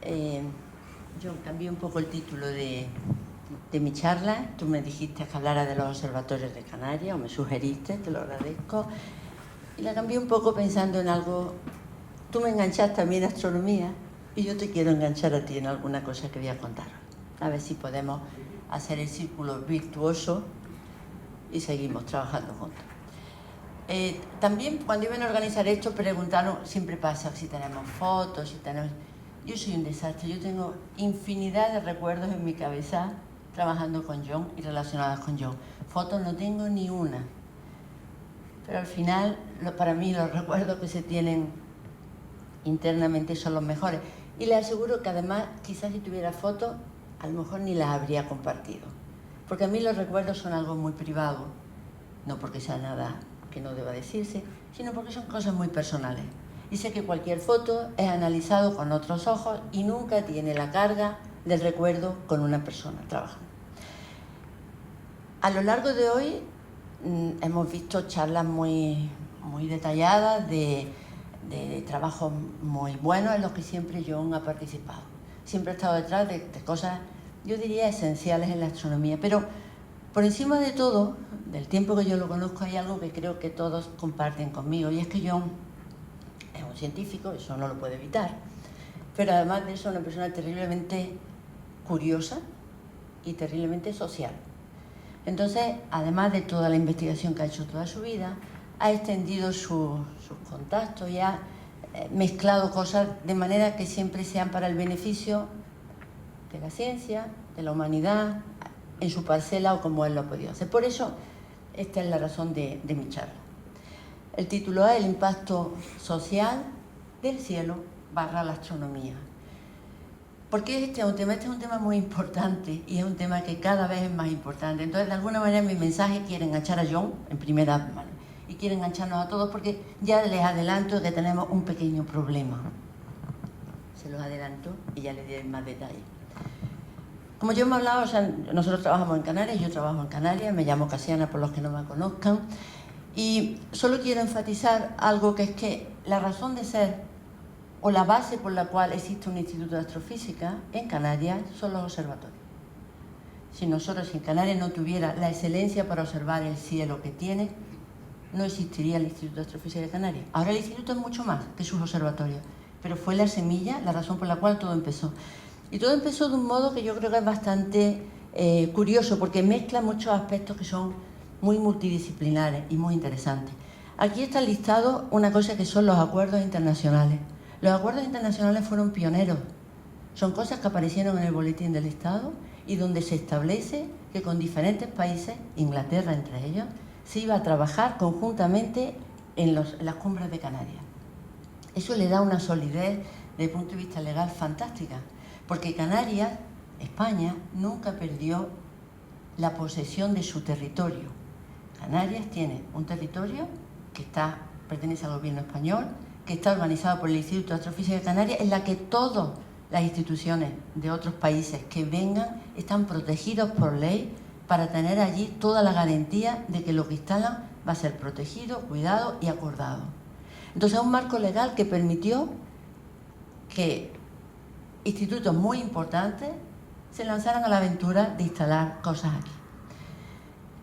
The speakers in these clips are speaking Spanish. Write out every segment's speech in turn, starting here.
Yo cambié un poco el título de mi charla. Tú me dijiste que hablara de los observatorios de Canarias, o me sugeriste, te lo agradezco. Y la cambié un poco pensando en algo. Tú me enganchaste a mí en astronomía y yo te quiero enganchar a ti en alguna cosa que voy a contar. A ver si podemos hacer el círculo virtuoso y seguimos trabajando juntos. También cuando iban a organizar esto preguntaron, siempre pasa, si tenemos fotos, si tenemos... Yo soy un desastre, yo tengo infinidad de recuerdos en mi cabeza trabajando con John y relacionadas con John. Fotos no tengo ni una, pero al final para mí los recuerdos que se tienen internamente son los mejores. Y les aseguro que además, quizás si tuviera fotos, a lo mejor ni las habría compartido. Porque a mí los recuerdos son algo muy privado, no porque sea nada que no deba decirse, sino porque son cosas muy personales. Y sé que cualquier foto es analizado con otros ojos y nunca tiene la carga del recuerdo con una persona trabajando. A lo largo de hoy hemos visto charlas muy detalladas de trabajos muy buenos en los que siempre John ha participado. Siempre ha estado detrás de cosas, yo diría, esenciales en la astronomía. Pero por encima de todo, del tiempo que yo lo conozco, hay algo que creo que todos comparten conmigo, y es que John es un científico, eso no lo puede evitar, pero además de eso, una persona terriblemente curiosa y terriblemente social. Entonces, además de toda la investigación que ha hecho toda su vida, ha extendido sus contactos y ha mezclado cosas de manera que siempre sean para el beneficio de la ciencia, de la humanidad, en su parcela o como él lo ha podido hacer. Por eso, esta es la razón de mi charla. El título es El impacto social del cielo / la astronomía. ¿Por qué este es un tema? Este es un tema muy importante y es un tema que cada vez es más importante. Entonces, de alguna manera, mi mensaje quiere enganchar a John en primera mano y quiere engancharnos a todos, porque ya les adelanto que tenemos un pequeño problema. Se los adelanto y ya les diré más detalles. Como yo me he hablado, o sea, nosotros trabajamos en Canarias, yo trabajo en Canarias, me llamo Casiana por los que no me conozcan, y solo quiero enfatizar algo, que es que la razón de ser o la base por la cual existe un instituto de astrofísica en Canarias son los observatorios. Si nosotros en Canarias no tuviera la excelencia para observar el cielo que tiene, no existiría el Instituto de Astrofísica de Canarias. Ahora el instituto es mucho más que sus observatorios, pero fue la semilla, la razón por la cual todo empezó. Y todo empezó de un modo que yo creo que es bastante curioso, porque mezcla muchos aspectos que son muy multidisciplinares y muy interesantes. Aquí está listado una cosa que son los acuerdos internacionales. Los acuerdos internacionales fueron pioneros. Son cosas que aparecieron en el boletín del Estado y donde se establece que con diferentes países, Inglaterra entre ellos, se iba a trabajar conjuntamente en las cumbres de Canarias. Eso le da una solidez desde el punto de vista legal fantástica, porque Canarias, España, nunca perdió la posesión de su territorio. Canarias tiene un territorio que pertenece al gobierno español, que está organizado por el Instituto de Astrofísica de Canarias, en la que todas las instituciones de otros países que vengan están protegidos por ley para tener allí toda la garantía de que lo que instalan va a ser protegido, cuidado y acordado. Entonces es un marco legal que permitió que institutos muy importantes se lanzaran a la aventura de instalar cosas aquí.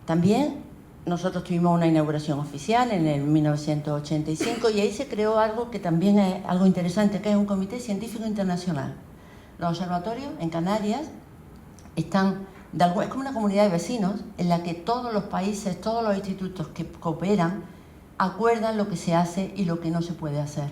También nosotros tuvimos una inauguración oficial en el 1985 y ahí se creó algo que también es algo interesante, que es un comité científico internacional. Los observatorios en Canarias están, es como una comunidad de vecinos en la que todos los países, todos los institutos que cooperan, acuerdan lo que se hace y lo que no se puede hacer.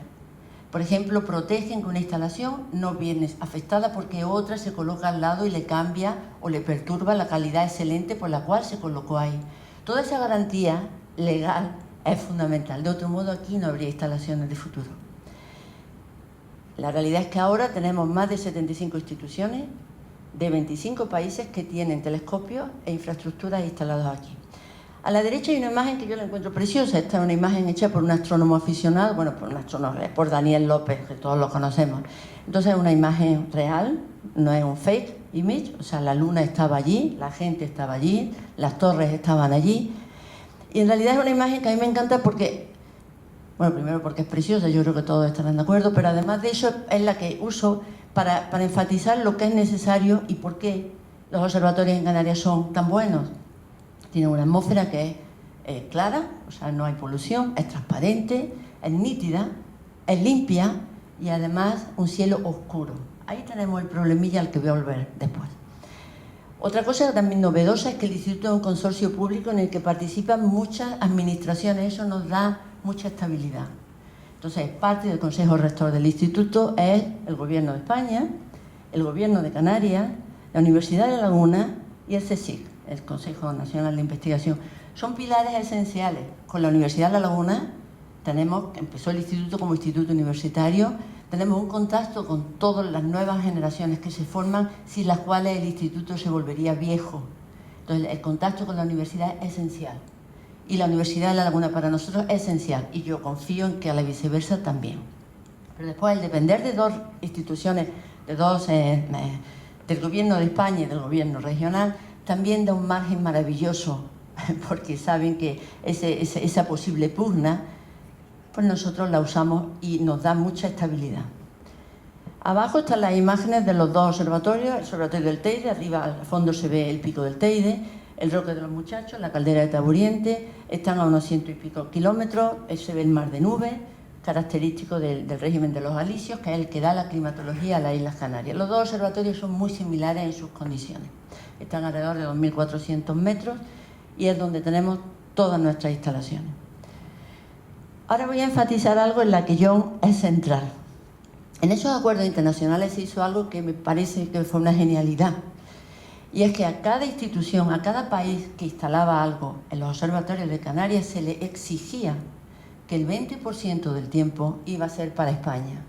Por ejemplo, protegen que una instalación no viene afectada porque otra se coloca al lado y le cambia o le perturba la calidad excelente por la cual se colocó ahí. Toda esa garantía legal es fundamental. De otro modo, aquí no habría instalaciones de futuro. La realidad es que ahora tenemos más de 75 instituciones de 25 países que tienen telescopios e infraestructuras instalados aquí. A la derecha hay una imagen que yo la encuentro preciosa. Esta es una imagen hecha por un astrónomo aficionado, bueno, por Daniel López, que todos lo conocemos. Entonces es una imagen real, no es un fake image, o sea, la luna estaba allí, la gente estaba allí, las torres estaban allí. Y en realidad es una imagen que a mí me encanta porque, bueno, primero porque es preciosa, yo creo que todos estarán de acuerdo, pero además de eso es la que uso para enfatizar lo que es necesario y por qué los observatorios en Canarias son tan buenos. Tienen una atmósfera que es clara, o sea, no hay polución, es transparente, es nítida, es limpia y además un cielo oscuro. Ahí tenemos el problemilla al que voy a volver después. Otra cosa también novedosa es que el Instituto es un consorcio público en el que participan muchas administraciones, eso nos da mucha estabilidad. Entonces, parte del Consejo Rector del Instituto es el Gobierno de España, el Gobierno de Canarias, la Universidad de La Laguna y el CSIC, el Consejo Nacional de Investigación. Son pilares esenciales. Con la Universidad de La Laguna empezó el instituto como instituto universitario, tenemos un contacto con todas las nuevas generaciones que se forman, sin las cuales el instituto se volvería viejo. Entonces, el contacto con la universidad es esencial. Y la Universidad de La Laguna para nosotros es esencial. Y yo confío en que a la viceversa también. Pero después, el depender de dos instituciones, del Gobierno de España y del Gobierno regional, también da un margen maravilloso, porque saben que esa posible pugna, pues nosotros la usamos y nos da mucha estabilidad. Abajo están las imágenes de los dos observatorios, el observatorio del Teide, arriba al fondo se ve el pico del Teide, el Roque de los Muchachos, la caldera de Taburiente, están a unos 100 y pico kilómetros, se ve el mar de nubes, característico del régimen de los alisios, que es el que da la climatología a las Islas Canarias. Los dos observatorios son muy similares en sus condiciones. Están alrededor de 2.400 metros y es donde tenemos todas nuestras instalaciones. Ahora voy a enfatizar algo en la que John es central. En esos acuerdos internacionales se hizo algo que me parece que fue una genialidad. Y es que a cada institución, a cada país que instalaba algo en los observatorios de Canarias se le exigía que el 20% del tiempo iba a ser para España.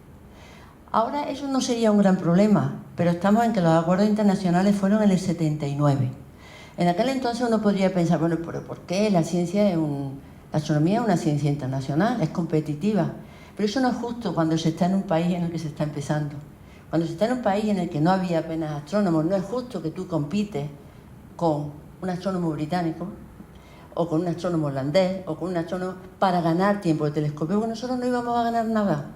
Ahora eso no sería un gran problema, pero estamos en que los acuerdos internacionales fueron en el 79. En aquel entonces uno podría pensar, bueno, pero ¿por qué? La astronomía es una ciencia internacional, es competitiva. Pero eso no es justo cuando se está en un país en el que se está empezando. Cuando se está en un país en el que no había apenas astrónomos, no es justo que tú compites con un astrónomo británico o con un astrónomo holandés o con un astrónomo para ganar tiempo de telescopio, porque nosotros no íbamos a ganar nada.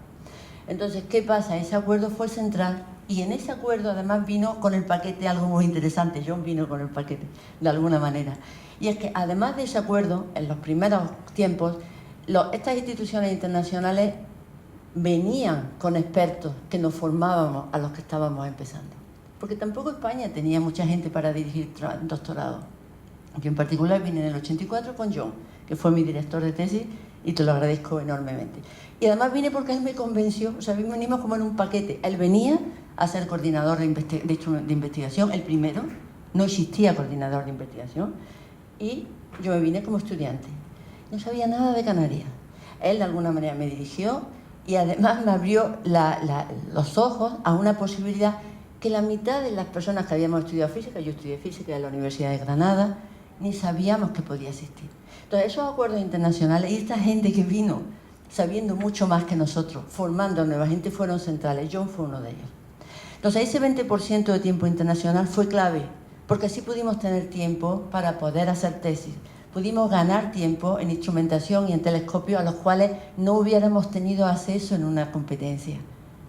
Entonces, ¿qué pasa? Ese acuerdo fue central y en ese acuerdo además vino con el paquete algo muy interesante. John vino con el paquete, de alguna manera. Y es que además de ese acuerdo, en los primeros tiempos, estas instituciones internacionales venían con expertos que nos formábamos a los que estábamos empezando. Porque tampoco España tenía mucha gente para dirigir doctorado. Yo en particular vine en el 84 con John, que fue mi director de tesis, y te lo agradezco enormemente. Y además vine porque él me convenció, o sea, venimos como en un paquete. Él venía a ser coordinador de investigación, el primero, no existía coordinador de investigación, y yo me vine como estudiante. No sabía nada de Canarias. Él de alguna manera me dirigió y además me abrió los ojos a una posibilidad que la mitad de las personas que habíamos estudiado física, yo estudié física en la Universidad de Granada, ni sabíamos que podía existir. Entonces, esos acuerdos internacionales y esta gente que vino sabiendo mucho más que nosotros, formando a nueva gente, fueron centrales. John fue uno de ellos. Entonces, ese 20% de tiempo internacional fue clave, porque así pudimos tener tiempo para poder hacer tesis. Pudimos ganar tiempo en instrumentación y en telescopios a los cuales no hubiéramos tenido acceso en una competencia,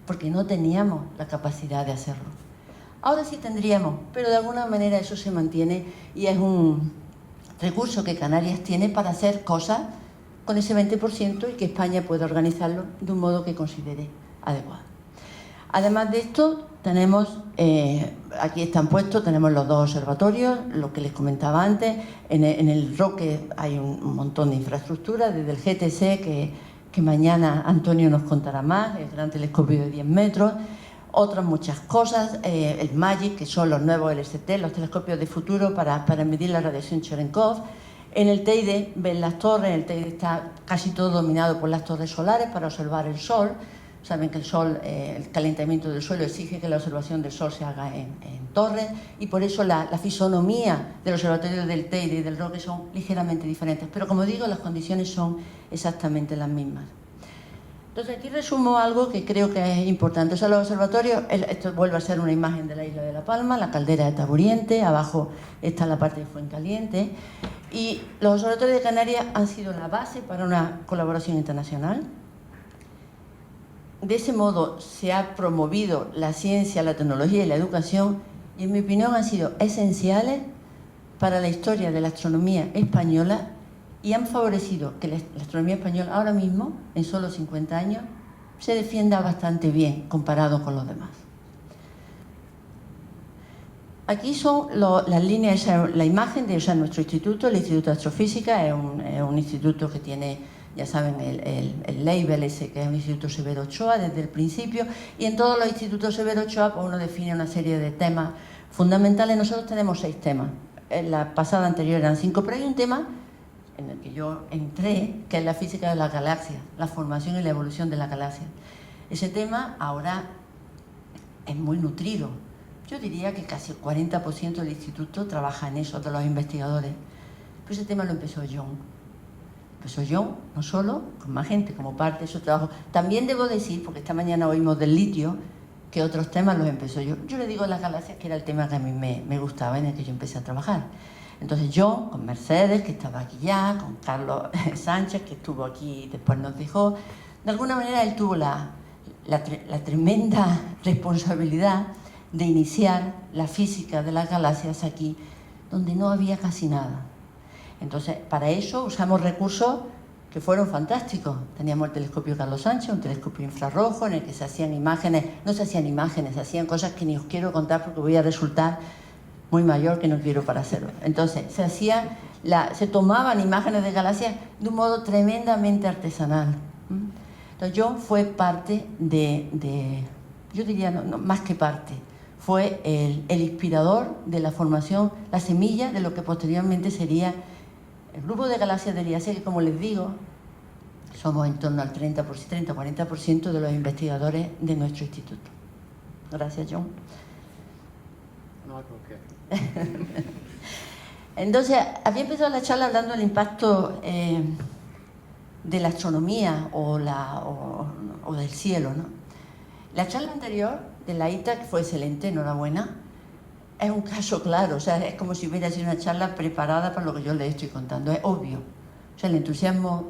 porque no teníamos la capacidad de hacerlo. Ahora sí tendríamos, pero de alguna manera eso se mantiene y es un recurso que Canarias tiene para hacer cosas con ese 20% y que España pueda organizarlo de un modo que considere adecuado. Además de esto, tenemos, aquí están puestos, tenemos los dos observatorios, lo que les comentaba antes. En el Roque hay un montón de infraestructura, desde el GTC, que mañana Antonio nos contará más, el gran telescopio de 10 metros, otras muchas cosas, el MAGIC, que son los nuevos LST, los telescopios de futuro para medir la radiación Cherenkov. En el Teide ven las torres, el Teide está casi todo dominado por las torres solares para observar el Sol. Saben que el Sol, el calentamiento del suelo exige que la observación del Sol se haga en torres y por eso la fisonomía del observatorio del Teide y del Roque son ligeramente diferentes. Pero como digo, las condiciones son exactamente las mismas. Entonces aquí resumo algo que creo que es importante. O sea, los observatorios, esto vuelve a ser una imagen de la isla de La Palma, la caldera de Taburiente, abajo está la parte de Fuencaliente. Y los observatorios de Canarias han sido la base para una colaboración internacional. de ese modo se ha promovido la ciencia, la tecnología y la educación, y en mi opinión han sido esenciales para la historia de la astronomía española y han favorecido que la astronomía española ahora mismo, en solo 50 años, se defienda bastante bien comparado con los demás. Aquí son las líneas, la imagen de nuestro instituto, el Instituto de Astrofísica, es un instituto que tiene, ya saben, el label ese, que es un Instituto Severo Ochoa desde el principio, y en todos los institutos Severo Ochoa pues uno define una serie de temas fundamentales. Nosotros tenemos 6 temas, en la pasada anterior eran 5, pero hay un tema en el que yo entré, que es la física de las galaxias, la formación y la evolución de las galaxias. Ese tema ahora es muy nutrido. Yo diría que casi el 40% del instituto trabaja en eso, de los investigadores. Pero ese tema lo empezó John. Empezó John, no solo, con más gente, como parte de su trabajo. También debo decir, porque esta mañana oímos del litio, que otros temas los empezó yo. Yo le digo a las galaxias que era el tema que a mí me gustaba, en el que yo empecé a trabajar. Entonces John, con Mercedes, que estaba aquí ya, con Carlos Sánchez, que estuvo aquí y después nos dejó, de alguna manera él tuvo la tremenda responsabilidad de iniciar la física de las galaxias aquí, donde no había casi nada. Entonces, para eso usamos recursos que fueron fantásticos. Teníamos el telescopio Carlos Sánchez, un telescopio infrarrojo en el que se hacían imágenes, no se hacían imágenes, se hacían cosas que ni os quiero contar porque voy a resultar muy mayor, que no quiero para hacerlo. Entonces, se tomaban imágenes de galaxias de un modo tremendamente artesanal. Entonces, John fue parte yo diría, no, más que parte, fue el inspirador de la formación, la semilla de lo que posteriormente sería el grupo de galaxias del IAC, que como les digo, somos en torno al 30-40% de los investigadores de nuestro instituto. Gracias, John. No hay por qué. Entonces, había empezado la charla hablando del impacto de la astronomía o del cielo, ¿no? La charla anterior de la ITA, que fue excelente, enhorabuena, es un caso claro, o sea, es como si hubiera sido una charla preparada para lo que yo les estoy contando, es obvio. O sea, el entusiasmo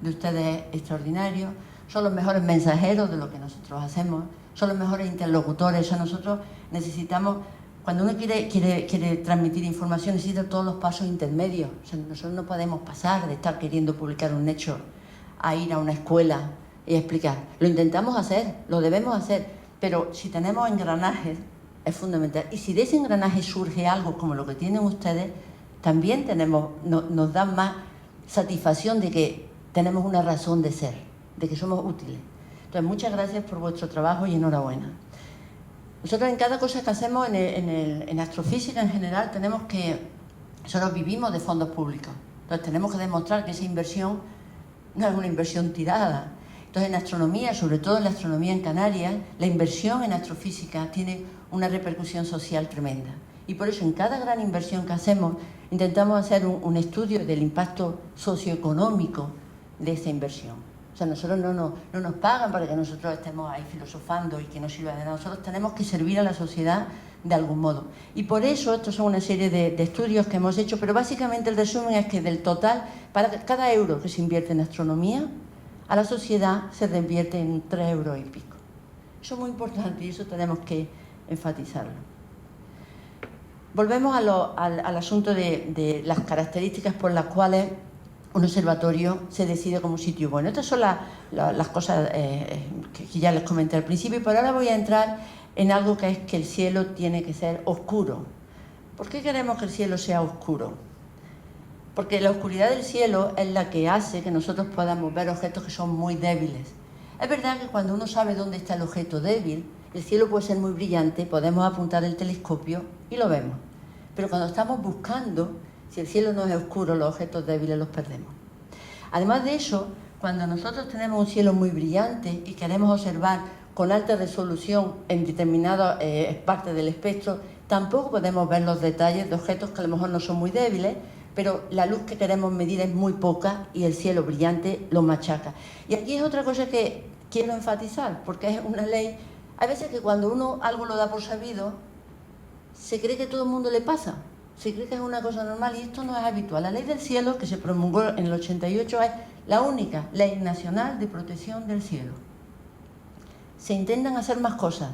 de ustedes es extraordinario, son los mejores mensajeros de lo que nosotros hacemos, son los mejores interlocutores. O sea, nosotros necesitamos, cuando uno quiere transmitir información, necesita todos los pasos intermedios. O sea, nosotros no podemos pasar de estar queriendo publicar un hecho a ir a una escuela y explicar. Lo intentamos hacer, lo debemos hacer, pero si tenemos engranajes, es fundamental. Y si de ese engranaje surge algo como lo que tienen ustedes, también nos da más satisfacción de que tenemos una razón de ser, de que somos útiles. Entonces, muchas gracias por vuestro trabajo y enhorabuena. Nosotros en cada cosa que hacemos en astrofísica en general nosotros vivimos de fondos públicos. Entonces tenemos que demostrar que esa inversión no es una inversión tirada. Entonces en astronomía, sobre todo en la astronomía en Canarias, la inversión en astrofísica tiene una repercusión social tremenda. Y por eso en cada gran inversión que hacemos intentamos hacer un estudio del impacto socioeconómico de esa inversión. O sea, nosotros no nos pagan para que nosotros estemos ahí filosofando y que no sirva de nada. Nosotros tenemos que servir a la sociedad de algún modo. Y por eso, estos son una serie de estudios que hemos hecho, pero básicamente el resumen es que del total, para cada euro que se invierte en astronomía, a la sociedad se reinvierte en 3 euros y pico. Eso es muy importante y eso tenemos que enfatizarlo. Volvemos al asunto de las características por las cuales un observatorio se decide como sitio bueno. Estas son las cosas que ya les comenté al principio, pero ahora voy a entrar en algo que es que el cielo tiene que ser oscuro. ¿Por qué queremos que el cielo sea oscuro? Porque la oscuridad del cielo es la que hace que nosotros podamos ver objetos que son muy débiles. Es verdad que cuando uno sabe dónde está el objeto débil, el cielo puede ser muy brillante, podemos apuntar el telescopio y lo vemos. Pero cuando estamos buscando, si el cielo no es oscuro, los objetos débiles los perdemos. Además de eso, cuando nosotros tenemos un cielo muy brillante y queremos observar con alta resolución en determinadas partes del espectro, tampoco podemos ver los detalles de objetos que a lo mejor no son muy débiles, pero la luz que queremos medir es muy poca y el cielo brillante lo machaca. Y aquí es otra cosa que quiero enfatizar, porque es una ley. Hay veces que cuando uno algo lo da por sabido, se cree que todo el mundo le pasa, se cree que es una cosa normal y esto no es habitual. La ley del cielo, que se promulgó en el 88, es la única ley nacional de protección del cielo. se intentan hacer más cosas.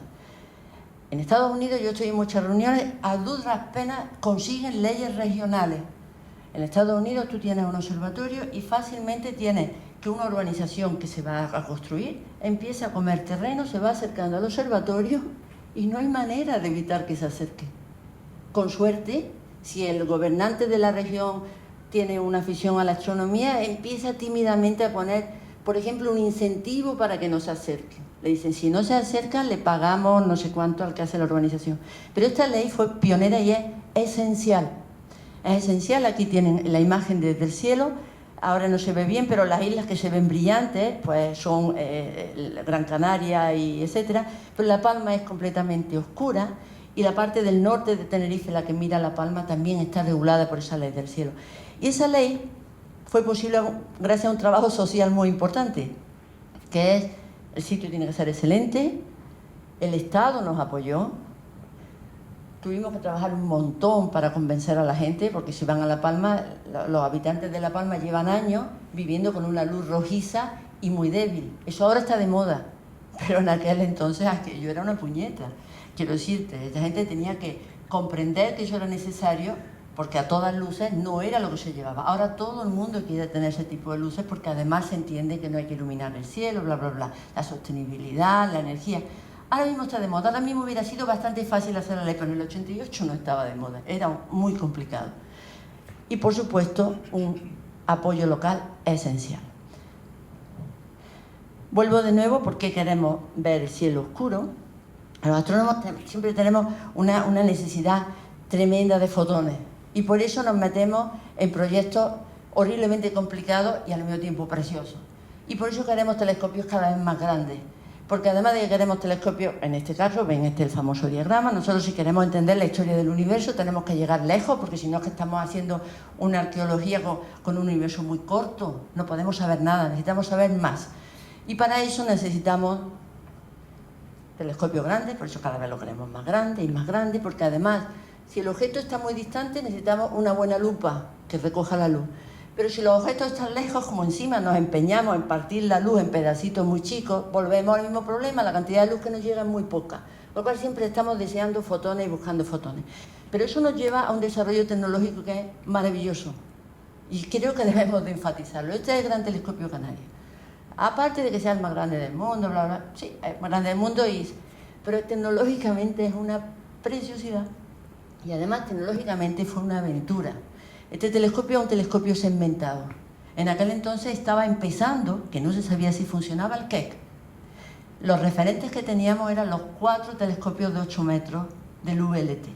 En Estados Unidos yo estoy en muchas reuniones, a duras penas consiguen leyes regionales. En Estados Unidos tú tienes un observatorio y fácilmente tienes que una urbanización que se va a construir empieza a comer terreno, se va acercando al observatorio y no hay manera de evitar que se acerque. Con suerte, si el gobernante de la región tiene una afición a la astronomía, empieza tímidamente a poner, por ejemplo, un incentivo para que no se acerque. Le dicen, si no se acercan, le pagamos no sé cuánto al que hace la urbanización. Pero esta ley fue pionera y es esencial. Es esencial, aquí tienen la imagen desde el cielo, ahora no se ve bien, pero las islas que se ven brillantes pues son Gran Canaria y etcétera, pero La Palma es completamente oscura y la parte del norte de Tenerife, la que mira La Palma, también está regulada por esa ley del cielo. Y esa ley fue posible gracias a un trabajo social muy importante, que es, el sitio tiene que ser excelente, el Estado nos apoyó, tuvimos que trabajar un montón para convencer a la gente, porque si van a La Palma, los habitantes de La Palma llevan años viviendo con una luz rojiza y muy débil. Eso ahora está de moda, pero en aquel entonces aquello era una puñeta. Quiero decirte, esta gente tenía que comprender que eso era necesario, porque a todas luces no era lo que se llevaba. Ahora todo el mundo quiere tener ese tipo de luces, porque además se entiende que no hay que iluminar el cielo, bla, bla, bla. La sostenibilidad, la energía. Ahora mismo está de moda. Ahora mismo hubiera sido bastante fácil hacer la ley, pero en el 88 no estaba de moda. Era muy complicado. Y, por supuesto, un apoyo local esencial. Vuelvo de nuevo porque queremos ver el cielo oscuro. Los astrónomos siempre tenemos una necesidad tremenda de fotones. Y por eso nos metemos en proyectos horriblemente complicados y al mismo tiempo preciosos. Y por eso queremos telescopios cada vez más grandes. Porque además de que queremos telescopios, en este caso, ven el famoso diagrama, nosotros si queremos entender la historia del universo tenemos que llegar lejos, porque si no es que estamos haciendo una arqueología con un universo muy corto, no podemos saber nada, necesitamos saber más. Y para eso necesitamos telescopios grandes, por eso cada vez lo queremos más grande, porque además, si el objeto está muy distante, necesitamos una buena lupa que recoja la luz. Pero si los objetos están lejos, como encima nos empeñamos en partir la luz en pedacitos muy chicos, volvemos al mismo problema, la cantidad de luz que nos llega es muy poca. Por lo cual siempre estamos deseando fotones y buscando fotones. Pero eso nos lleva a un desarrollo tecnológico que es maravilloso. Y creo que debemos de enfatizarlo. Este es el Gran Telescopio Canario. Aparte de que sea el más grande del mundo, bla, bla, sí, es el más grande del mundo, pero tecnológicamente es una preciosidad. Y además tecnológicamente fue una aventura. Este telescopio es un telescopio segmentado. En aquel entonces estaba empezando, que no se sabía si funcionaba el Keck. Los referentes que teníamos eran los 4 telescopios de 8 metros del VLT.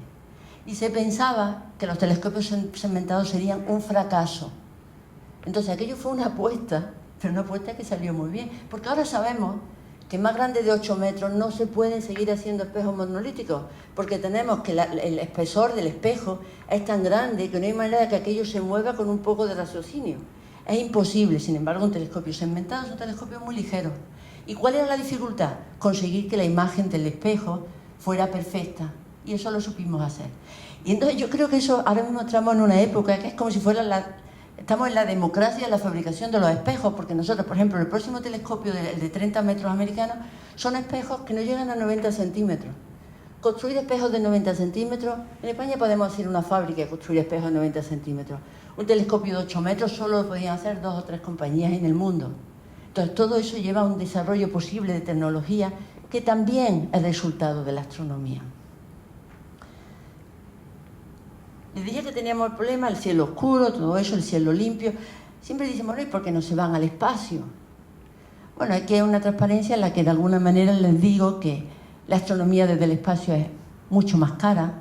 Y se pensaba que los telescopios segmentados serían un fracaso. Entonces aquello fue una apuesta, pero una apuesta que salió muy bien. Porque ahora sabemos que más grande de 8 metros no se pueden seguir haciendo espejos monolíticos, porque tenemos que el espesor del espejo es tan grande que no hay manera de que aquello se mueva con un poco de raciocinio. Es imposible. Sin embargo, un telescopio segmentado es un telescopio muy ligero. ¿Y cuál era la dificultad? Conseguir que la imagen del espejo fuera perfecta, y eso lo supimos hacer. Y entonces yo creo que eso, ahora mismo estamos en una época que es como si fuera estamos en la democracia de la fabricación de los espejos, porque nosotros, por ejemplo, el próximo telescopio de 30 metros americanos son espejos que no llegan a 90 centímetros. Construir espejos de 90 centímetros, en España podemos hacer una fábrica y construir espejos de 90 centímetros. Un telescopio de 8 metros solo lo podían hacer 2 o 3 compañías en el mundo. Entonces todo eso lleva a un desarrollo posible de tecnología que también es resultado de la astronomía. Les dije que teníamos el problema, el cielo oscuro, todo eso, el cielo limpio. Siempre dicen, bueno, ¿y por qué no se van al espacio? Bueno, aquí hay una transparencia en la que de alguna manera les digo que la astronomía desde el espacio es mucho más cara,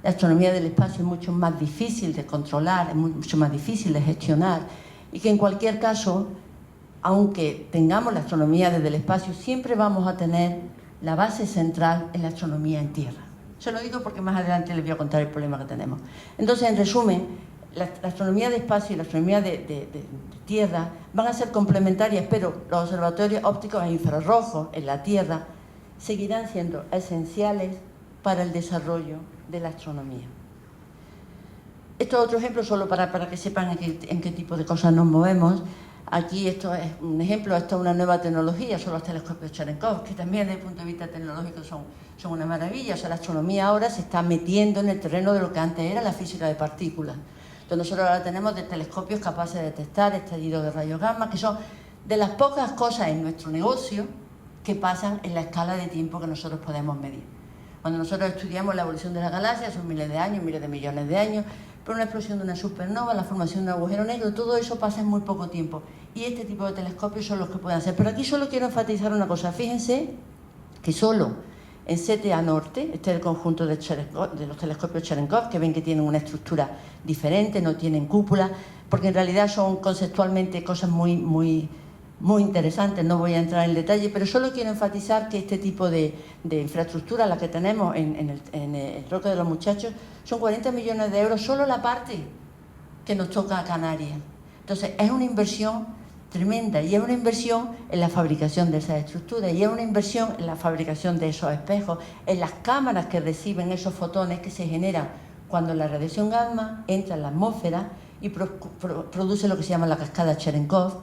la astronomía del espacio es mucho más difícil de controlar, es mucho más difícil de gestionar, y que en cualquier caso, aunque tengamos la astronomía desde el espacio, siempre vamos a tener la base central en la astronomía en tierra. Se lo digo porque más adelante les voy a contar el problema que tenemos. Entonces, en resumen, la astronomía de espacio y la astronomía de tierra van a ser complementarias, pero los observatorios ópticos e infrarrojos en la Tierra seguirán siendo esenciales para el desarrollo de la astronomía. Esto es otro ejemplo solo para que sepan en qué tipo de cosas nos movemos. Aquí esto es un ejemplo, esto es una nueva tecnología, son los telescopios Cherenkov, que también desde el punto de vista tecnológico son una maravilla. O sea, la astronomía ahora se está metiendo en el terreno de lo que antes era la física de partículas. Entonces nosotros ahora tenemos telescopios capaces de detectar estallidos de rayos gamma, que son de las pocas cosas en nuestro negocio que pasan en la escala de tiempo que nosotros podemos medir. Cuando nosotros estudiamos la evolución de la galaxia, son miles de años, miles de millones de años, pero una explosión de una supernova, la formación de un agujero negro, todo eso pasa en muy poco tiempo. Y este tipo de telescopios son los que pueden hacer. Pero aquí solo quiero enfatizar una cosa. Fíjense que solo en CTA Norte, este es el conjunto de los telescopios Cherenkov, que ven que tienen una estructura diferente, no tienen cúpula, porque en realidad son conceptualmente cosas muy interesantes, no voy a entrar en detalle, pero solo quiero enfatizar que este tipo de infraestructura, la que tenemos en el Roque de los Muchachos, son 40 millones de euros, solo la parte que nos toca a Canarias. Entonces, es una inversión tremenda, y es una inversión en la fabricación de esas estructuras, y es una inversión en la fabricación de esos espejos, en las cámaras que reciben esos fotones que se generan cuando la radiación gamma entra en la atmósfera y produce lo que se llama la cascada Cherenkov,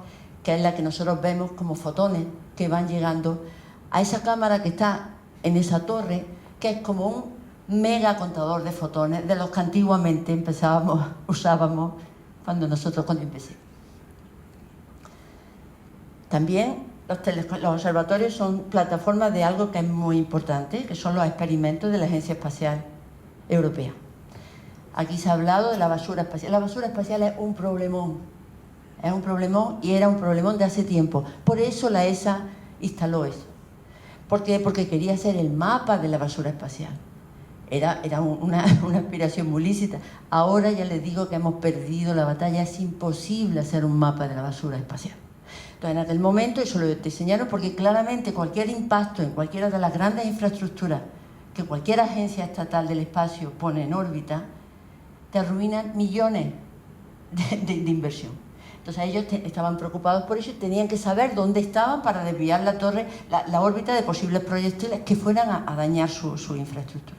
que es la que nosotros vemos como fotones que van llegando a esa cámara que está en esa torre, que es como un mega contador de fotones de los que antiguamente usábamos cuando empecé. También los observatorios son plataformas de algo que es muy importante, que son los experimentos de la Agencia Espacial Europea. Aquí se ha hablado de la basura espacial. La basura espacial es un problemón. Es un problemón, y era un problemón de hace tiempo. Por eso la ESA instaló eso. ¿Por qué? Porque quería hacer el mapa de la basura espacial. Era una aspiración muy lícita. Ahora ya les digo que hemos perdido la batalla. Es imposible hacer un mapa de la basura espacial. Entonces, en aquel momento eso lo diseñaron porque claramente cualquier impacto en cualquiera de las grandes infraestructuras que cualquier agencia estatal del espacio pone en órbita, te arruinan millones de inversión. Entonces ellos estaban preocupados por eso y tenían que saber dónde estaban para desviar la torre, la órbita de posibles proyectiles que fueran a dañar su infraestructura.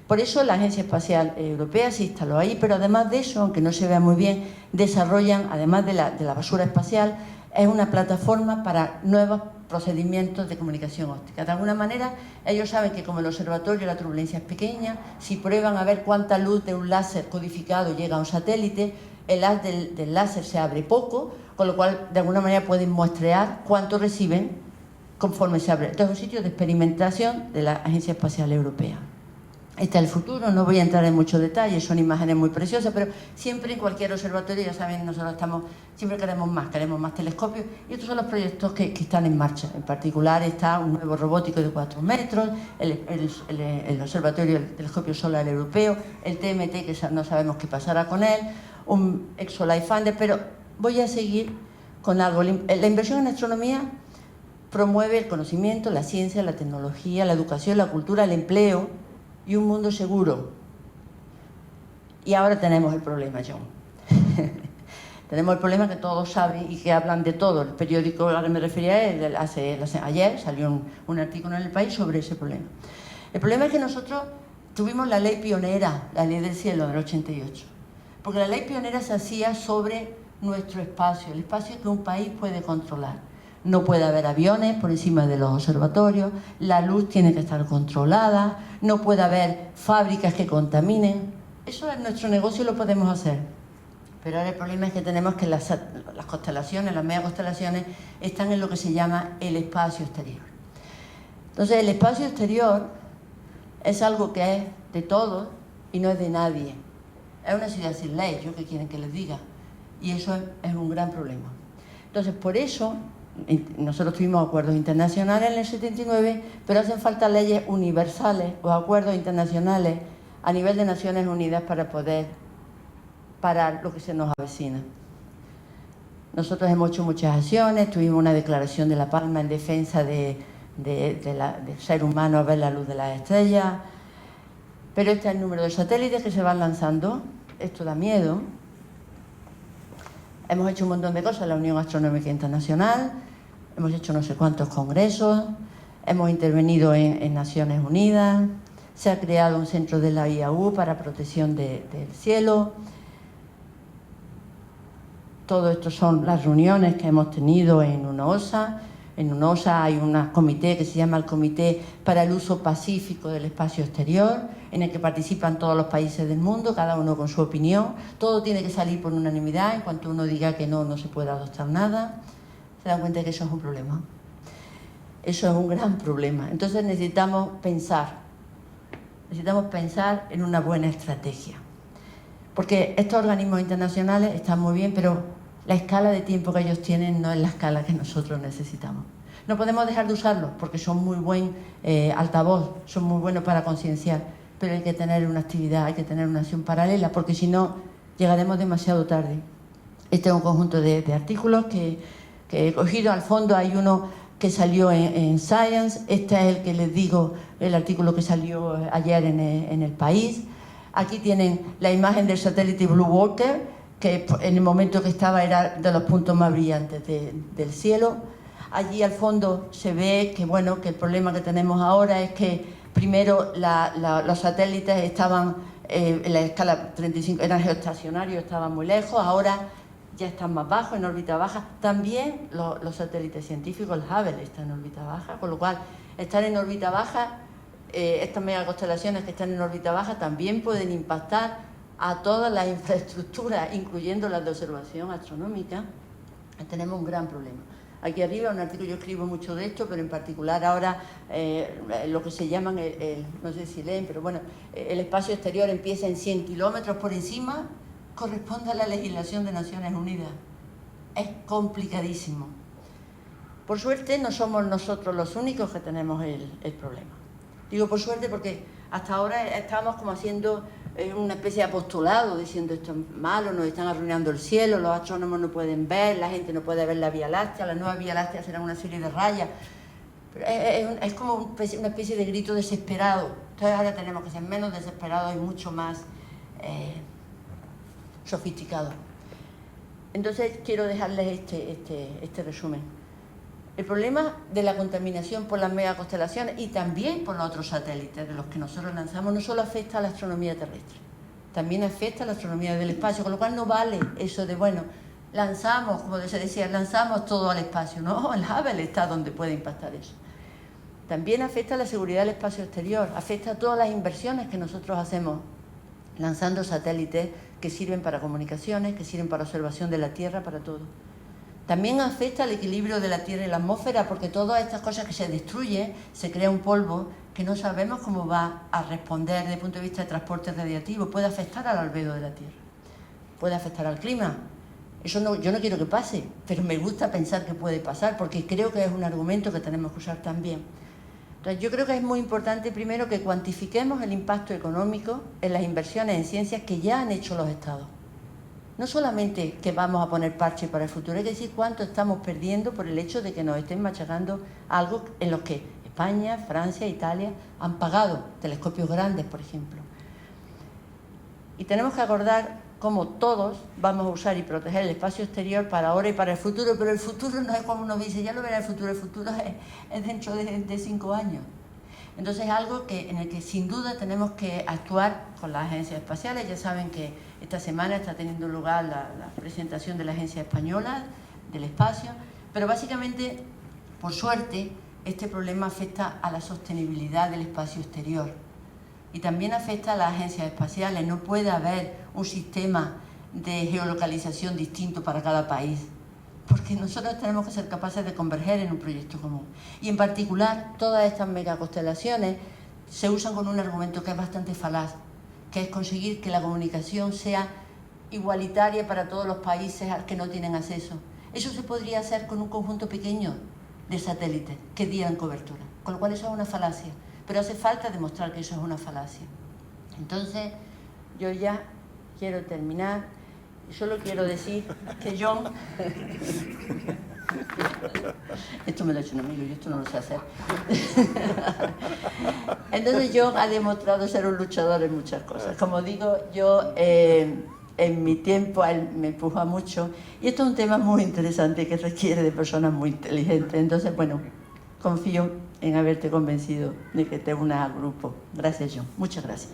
Por eso la Agencia Espacial Europea se instaló ahí, pero además de eso, aunque no se vea muy bien, desarrollan, además de la basura espacial, es una plataforma para nuevos procedimientos de comunicación óptica. De alguna manera, ellos saben que como el observatorio la turbulencia es pequeña, si prueban a ver cuánta luz de un láser codificado llega a un satélite, el haz del láser se abre poco, con lo cual de alguna manera pueden muestrear cuánto reciben conforme se abre. Entonces es un sitio de experimentación de la Agencia Espacial Europea. Este es el futuro, no voy a entrar en muchos detalles, son imágenes muy preciosas, pero siempre en cualquier observatorio, ya saben, nosotros siempre queremos más telescopios, y estos son los proyectos que están en marcha. En particular está un nuevo robótico de 4 metros, el observatorio, el telescopio solar europeo, el TMT, que no sabemos qué pasará con él, un ExoLight Finder, pero voy a seguir con algo. La inversión en astronomía promueve el conocimiento, la ciencia, la tecnología, la educación, la cultura, el empleo y un mundo seguro. Y ahora tenemos el problema, John. Tenemos el problema que todos saben y que hablan de todo. El periódico al que me refería ayer salió un artículo en El País sobre ese problema. El problema es que nosotros tuvimos la ley pionera, la ley del cielo del 88. Porque la ley pionera se hacía sobre nuestro espacio, el espacio que un país puede controlar. No puede haber aviones por encima de los observatorios, la luz tiene que estar controlada, no puede haber fábricas que contaminen. Eso en nuestro negocio lo podemos hacer. Pero ahora el problema es que tenemos que las constelaciones, las megaconstelaciones, están en lo que se llama el espacio exterior. Entonces el espacio exterior es algo que es de todos y no es de nadie. Es una ciudad sin ley, ¿yo qué quieren que les diga? Y eso es un gran problema. Entonces, por eso, nosotros tuvimos acuerdos internacionales en el 79, pero hacen falta leyes universales o acuerdos internacionales a nivel de Naciones Unidas para poder parar lo que se nos avecina. Nosotros hemos hecho muchas acciones, tuvimos una declaración de La Palma en defensa del ser humano a ver la luz de las estrellas. Pero este es el número de satélites que se van lanzando. Esto da miedo. Hemos hecho un montón de cosas, la Unión Astronómica Internacional, hemos hecho no sé cuántos congresos, hemos intervenido en Naciones Unidas, se ha creado un centro de la IAU para protección del cielo. todo esto son las reuniones que hemos tenido en UNOOSA. En UNOOSA hay un comité que se llama el Comité para el Uso Pacífico del Espacio Exterior, en el que participan todos los países del mundo, cada uno con su opinión. Todo tiene que salir por unanimidad. En cuanto uno diga que no, no se puede adoptar nada. Se dan cuenta que eso es un problema. Eso es un gran problema. Entonces necesitamos pensar en una buena estrategia. Porque estos organismos internacionales están muy bien, pero la escala de tiempo que ellos tienen no es la escala que nosotros necesitamos. No podemos dejar de usarlos porque son muy buen altavoz, son muy buenos para concienciar, pero hay que tener una actividad, hay que tener una acción paralela, porque si no, llegaremos demasiado tarde. Este es un conjunto de artículos que he cogido. Al fondo hay uno que salió en Science, este es el que les digo, el artículo que salió ayer en El País. Aquí tienen la imagen del satélite Blue Walker, que en el momento que estaba era de los puntos más brillantes del cielo. Allí al fondo se ve que, bueno, que el problema que tenemos ahora es que primero los satélites estaban en la escala 35, eran geoestacionarios, estaban muy lejos, ahora ya están más bajos, en órbita baja. También los satélites científicos, el Hubble, está en órbita baja, con lo cual estar en órbita baja, estas megaconstelaciones que están en órbita baja también pueden impactar a todas las infraestructuras, incluyendo las de observación astronómica. Tenemos un gran problema. Aquí arriba, un artículo, yo escribo mucho de esto, pero en particular ahora lo que se llaman, no sé si leen, pero bueno, el espacio exterior empieza en 100 kilómetros por encima, corresponde a la legislación de Naciones Unidas. Es complicadísimo. Por suerte no somos nosotros los únicos que tenemos el problema. Digo por suerte porque hasta ahora estábamos como haciendo una especie de apostolado, diciendo esto es malo, nos están arruinando el cielo, los astrónomos no pueden ver, la gente no puede ver la Vía Láctea, la nueva Vía Láctea será una serie de rayas. Pero es como una especie de grito desesperado. Entonces ahora tenemos que ser menos desesperados y mucho más sofisticados. Entonces quiero dejarles este resumen. El problema de la contaminación por las megaconstelaciones y también por los otros satélites de los que nosotros lanzamos no solo afecta a la astronomía terrestre, también afecta a la astronomía del espacio, con lo cual no vale eso de, bueno, lanzamos, como se decía, lanzamos todo al espacio. No, el Hubble está donde puede impactar eso. También afecta a la seguridad del espacio exterior, afecta a todas las inversiones que nosotros hacemos lanzando satélites que sirven para comunicaciones, que sirven para observación de la Tierra, para todo. También afecta al equilibrio de la Tierra y la atmósfera, porque todas estas cosas que se destruyen, se crea un polvo que no sabemos cómo va a responder desde el punto de vista de transporte radiactivo. Puede afectar al albedo de la Tierra, puede afectar al clima. Eso no, yo no quiero que pase, pero me gusta pensar que puede pasar, porque creo que es un argumento que tenemos que usar también. Entonces, yo creo que es muy importante primero que cuantifiquemos el impacto económico en las inversiones en ciencias que ya han hecho los Estados. No solamente que vamos a poner parche para el futuro, hay que decir cuánto estamos perdiendo por el hecho de que nos estén machacando algo en lo que España, Francia, Italia han pagado telescopios grandes, por ejemplo. Y tenemos que acordar cómo todos vamos a usar y proteger el espacio exterior para ahora y para el futuro, pero el futuro no es como uno dice, ya lo verá el futuro es dentro de 5 años. Entonces es algo en el que sin duda tenemos que actuar con las agencias espaciales. Ya saben que esta semana está teniendo lugar la presentación de la Agencia Española del Espacio, pero básicamente, por suerte, este problema afecta a la sostenibilidad del espacio exterior y también afecta a las agencias espaciales. No puede haber un sistema de geolocalización distinto para cada país, porque nosotros tenemos que ser capaces de converger en un proyecto común. Y en particular, todas estas megaconstelaciones se usan con un argumento que es bastante falaz, que es conseguir que la comunicación sea igualitaria para todos los países al que no tienen acceso. Eso se podría hacer con un conjunto pequeño de satélites que dieran cobertura, con lo cual eso es una falacia, pero hace falta demostrar que eso es una falacia. Entonces, yo ya quiero terminar. Solo quiero decir que John... Esto me lo ha hecho un amigo, yo esto no lo sé hacer. Entonces John ha demostrado ser un luchador en muchas cosas. Como digo, yo en mi tiempo él me empuja mucho. Y esto es un tema muy interesante que requiere de personas muy inteligentes. Entonces, bueno, confío en haberte convencido de que te unas al grupo. Gracias, John. Muchas gracias.